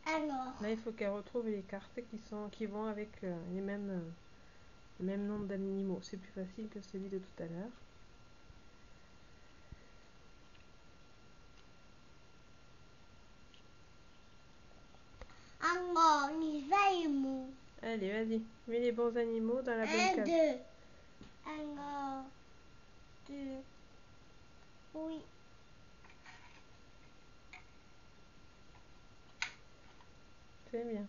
Alors. Là, il faut qu'elle retrouve les cartes qui vont avec les mêmes noms d'animaux. C'est plus facile que celui de tout à l'heure. Alors, les animaux. Allez, vas-y. Mets les bons animaux dans la bonne case. 2. Alors, 2. Oui. C'est bien.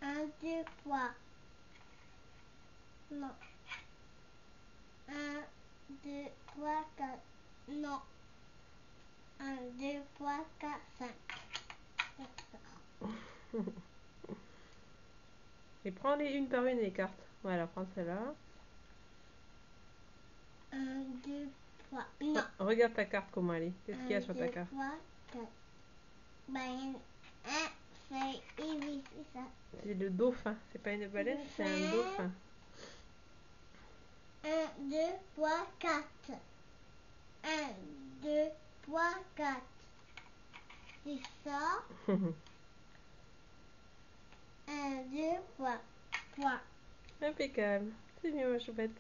Un, deux, trois. Non. 1, 2, 3, 4. Non. 1, 2, 3, 4, 5. Et prends-les une par une les cartes. Voilà, prends celle-là. 1, 2, 3. Non. Regarde ta carte comment elle est. Qu'est-ce qu'il y a sur ta carte? 1, 2, 3, 4. Ben, c'est ça. C'est le dauphin. C'est pas une baleine, c'est un dauphin. 1, 2, 3, 4. 1, 2, 3, 4. C'est ça. 1, 2, 3. 3. Impeccable. C'est bien, ma choupette.